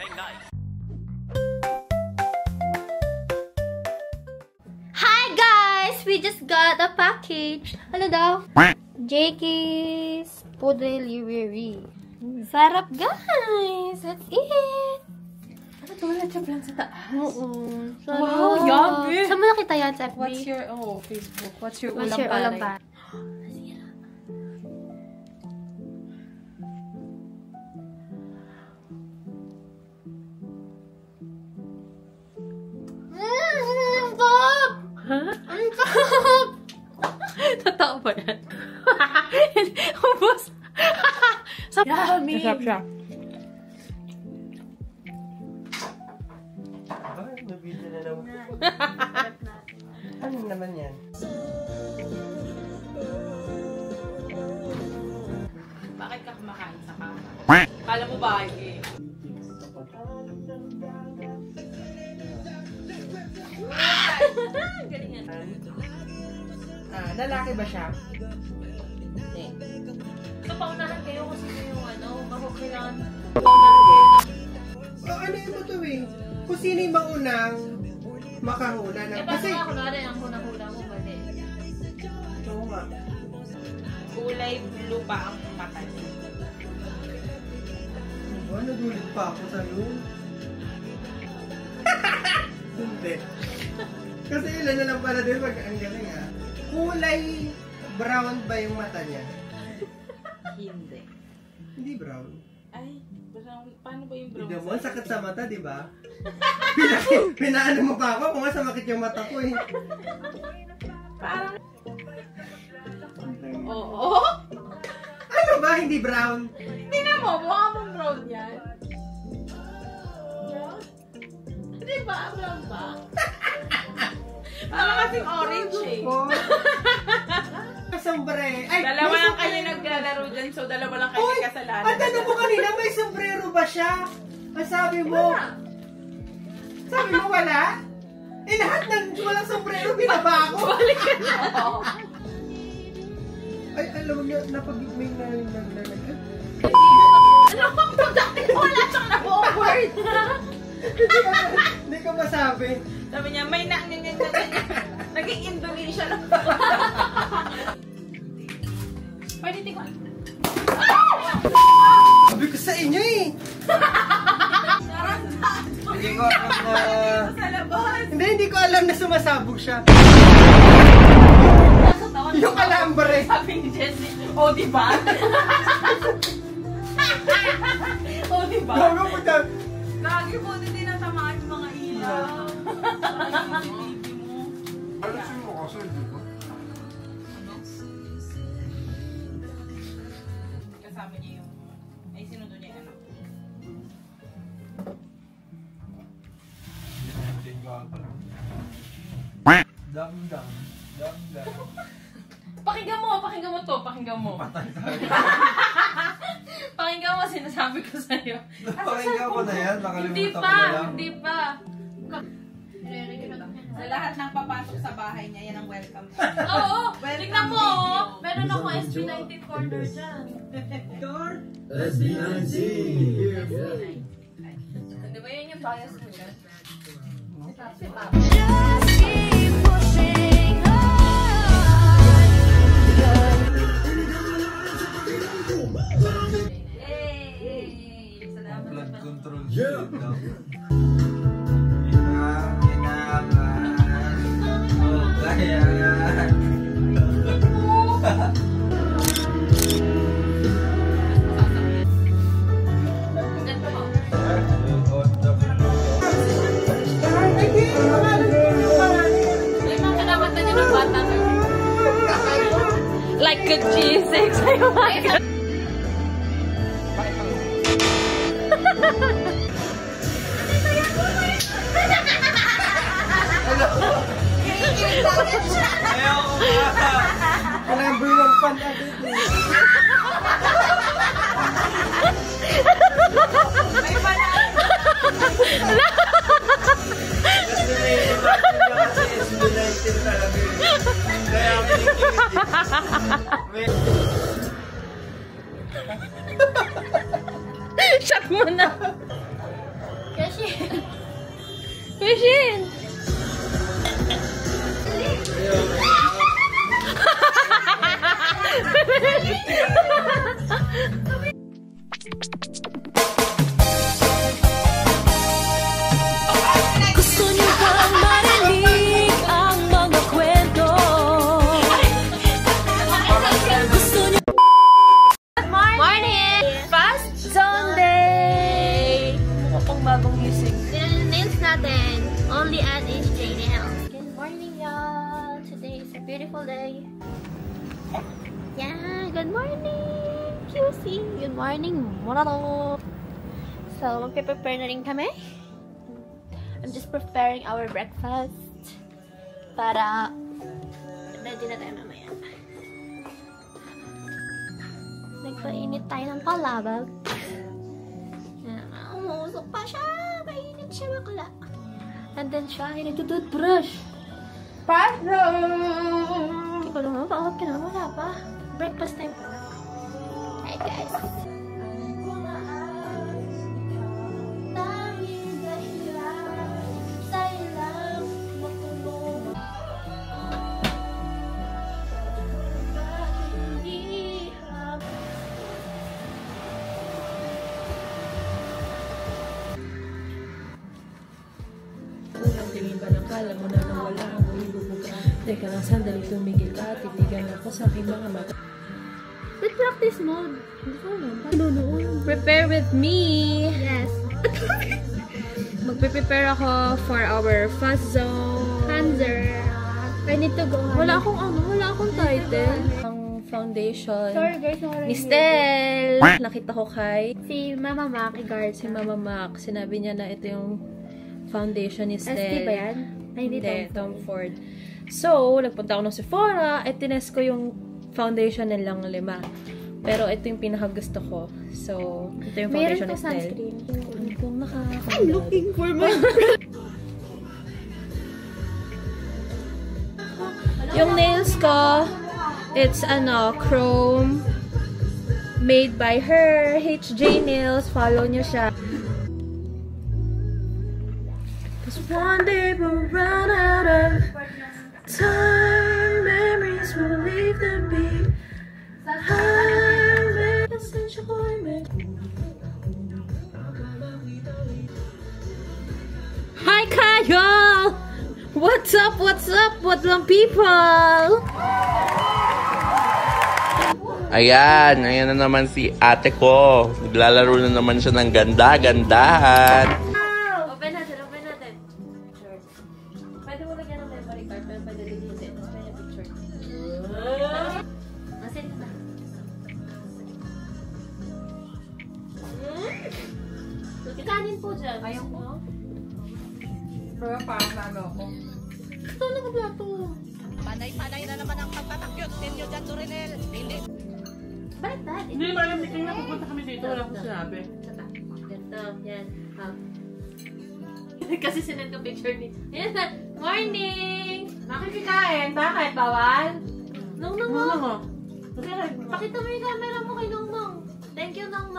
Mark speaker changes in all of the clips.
Speaker 1: Hey, nice.
Speaker 2: Hi guys! We just got a package. Ano daw? Jakey's Podeliveri. Sarap guys! Let's eat!
Speaker 3: Ano to? Wala siya plan sa taas?
Speaker 2: Oo. Sarap.
Speaker 3: Wow, yummy!
Speaker 2: Saan mo nakita yan sa FB?
Speaker 3: What's your, Facebook? What's your
Speaker 2: What's
Speaker 3: ulam
Speaker 2: your ulam
Speaker 3: pare?
Speaker 2: pare? Ang sarap!
Speaker 3: Totoo ba yan? Ubus! Sarap siya.
Speaker 4: Bakit nabili na naman? Ano naman yan?
Speaker 3: Bakit ka kumakain sa kama? Kala mo ba eh? Galingan.
Speaker 4: Lalaki ba siya?
Speaker 3: Hindi. So, paunahan kayo kasi yung bago kailangan paunahan kayo.
Speaker 4: Ano yung ito eh? Kung sino yung maunang makahula na.
Speaker 3: Paano nga kunwari ang hula-hula mo ba din?
Speaker 4: Oo nga.
Speaker 3: Kulay blue pa ang mata niya.
Speaker 4: Diba? Nagulit pa ako sa'yo. Hindi. Kasi ilan na lang pala din pag ang galing ah. Kulay brown ba yung mata niya?
Speaker 3: Hindi.
Speaker 4: Hindi brown.
Speaker 3: Ay, paano ba yung brown?
Speaker 4: Hindi mo, sakit sa mata, di ba? Pinaano mo pa ako kung nga sumakit yung mata ko eh.
Speaker 3: Parang... Oo?
Speaker 4: Ano ba? Hindi brown?
Speaker 3: Hindi na mo, mukha mong brown yan. Brown? Hindi ba? Brown ba? Parang kasing orange eh.
Speaker 4: Oh. Sombre. Ay,
Speaker 3: Dalawa
Speaker 4: may
Speaker 3: lang kayo
Speaker 4: sombrero.
Speaker 3: naglalaro dyan, so dalawa lang kayo
Speaker 4: Uy,
Speaker 3: kasalanan.
Speaker 4: ang tanong ko kanina, may sombrero ba siya? Ang sabi mo, sabi mo wala? Eh lahat ng walang sombrero, binaba ako.
Speaker 3: Balik ka na.
Speaker 4: Ay, alam mo, napag may naglalagay.
Speaker 3: Ano bang productive? Wala siyang na-forward.
Speaker 4: Hindi ko masabi.
Speaker 3: Sabi niya, may nangangan. Naging Indonesia lang. Pwede di ko.
Speaker 4: Sabi ko sa inyo eh. Hindi ko alam na...
Speaker 3: Sa labas.
Speaker 4: Hindi ko alam na sumasabog siya.
Speaker 3: Nasa tawan.
Speaker 4: Yung alambre.
Speaker 3: Sabi ni Jessie, oh, diba? Oh, diba?
Speaker 4: Gago mo dyan.
Speaker 3: Lagi po, hindi natamaan yung mga ilaw.
Speaker 4: Alisin mo kasi, di ba?
Speaker 3: Kasama niya yung... Ay, sinundo niya yung anak.
Speaker 4: Dam-dam. Dam-dam.
Speaker 3: Pakinggan mo to, pakinggan mo.
Speaker 4: Patay tayo.
Speaker 3: Pakinggan mo, sinasabi ko sa'yo.
Speaker 4: Napakinggan ko na yan, nakalimutan
Speaker 3: Hindi
Speaker 4: ko
Speaker 3: pa,
Speaker 4: na lang.
Speaker 3: hindi pa. Sa lahat ng papasok sa bahay niya, yan ang welcome. Oo, tignan mo, meron ako SB19 corner dyan.
Speaker 4: SB19!
Speaker 3: Di ba yun yung bias mo dyan?
Speaker 2: Just keep pushing
Speaker 3: Hey! Salamat.
Speaker 4: Blood control.
Speaker 1: Yeah.
Speaker 3: Like a G6.
Speaker 4: Number one fan agad eh.
Speaker 3: May panalo.
Speaker 4: SB19 talaga eh. Kaya
Speaker 3: Shock mo na.
Speaker 2: Machine!
Speaker 1: Gusto niyo bang marinig ang mga kwento? Gusto niyo...
Speaker 2: Morning!
Speaker 1: Fast Sunday! Mukha pang bagong music.
Speaker 2: Nails natin. Only at HJ Nails. Good morning, y'all. Today is a beautiful day. Yeah, good morning, QC. Good morning, Morado. So, magpe-prepare na rin kami. I'm just preparing our breakfast para ready na tayo mamaya. Nagpainit tayo ng palabag. Umusok pa siya. Mainit siya bakla. Nandun siya. Nagtututbrush.
Speaker 4: Paano?
Speaker 2: Hindi ko naman. Paawag ka naman. Wala pa. Breakfast time pa. Hi guys.
Speaker 1: Unang tingin pa ng kala mo na nawala ang ulibubog. Teka lang, sandali tumigil ka. Titigan ako sa aking mga mata.
Speaker 2: With practice mode. Hindi ko alam.
Speaker 1: Prepare with me!
Speaker 2: Yes.
Speaker 1: Magpe-prepare ako for our fast zone.
Speaker 2: Hanser. I need to go.
Speaker 1: Wala akong title. Ang foundation.
Speaker 2: Sorry guys. Sorry.
Speaker 1: Ni Stel! Nakita ko kay
Speaker 2: Si Mama Mac i-guard
Speaker 1: si Mama Mac. Sinabi niya na ito yung foundation ni Stel.
Speaker 2: ST ba yan? Ay, hindi
Speaker 1: Tom Ford. So, nagpunta ako ng Sephora at tinest ko yung foundation nilang 5. Pero ito yung pinakagusto ko. So, ito yung foundation ni Stel. Kung nakakagad.
Speaker 2: I'm looking for my
Speaker 1: Yung nails ko, it's chrome. Made by her, HJ Nails. Follow nyo siya. Cause one day we'll run out of time. Memories will leave them be. Hi, Kyle! What's up? What's up? What's up, people?
Speaker 5: Ayan na naman si ate ko. Naglalaro na naman siya ng ganda-gandahan.
Speaker 1: Open natin. Picture. Pwede mo lagyan ng memory card, pero pwede din hindi. Pwede yung picture. Masin ka. Ikanin po dyan. Ayaw ko.
Speaker 4: Pero parang ano ako.
Speaker 1: Ito na plato.
Speaker 6: Panay-panay na naman ang pagtatakyot ninyo dyan, Dorinel. Hindi.
Speaker 2: Bakit dad?
Speaker 4: Hindi ba alam ni na pupunta kami dito? Wala akong sinabi.
Speaker 1: Ganito. Yan. Kasi sinend ko picture ni... Ayan na. Morning!
Speaker 4: Nakikikain? Bakit? Bawal?
Speaker 1: Nong. Pakita mo yung camera mo kay Nong. Thank you, Nong.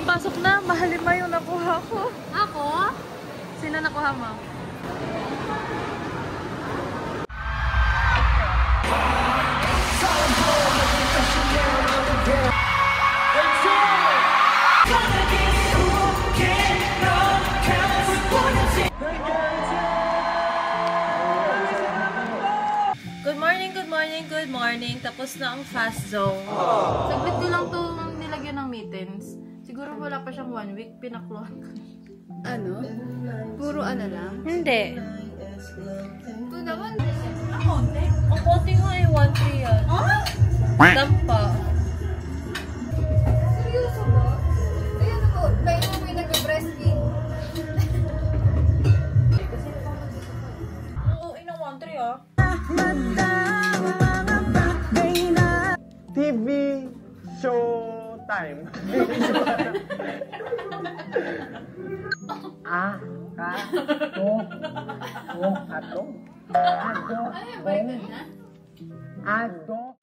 Speaker 1: Pasok na, mahalima yung nakuha ko.
Speaker 2: Ako?
Speaker 1: Sino nakuha mo? Good morning. Tapos na ang fast zone.
Speaker 3: Saglit ko lang itong nilagyan ng mittens. Siguro wala pa siyang 1 week, pinakluhan ko. Ano? Puro ano lang?
Speaker 1: Hindi.
Speaker 3: Ito naman.
Speaker 1: Ang konti nga ay 1-3 yan. Dampa.
Speaker 3: Seryoso ba? Ayan ako, bayan mo may nag-breastfeed.
Speaker 1: Oo, inang 1-3 ah.
Speaker 4: TV show time. Ato.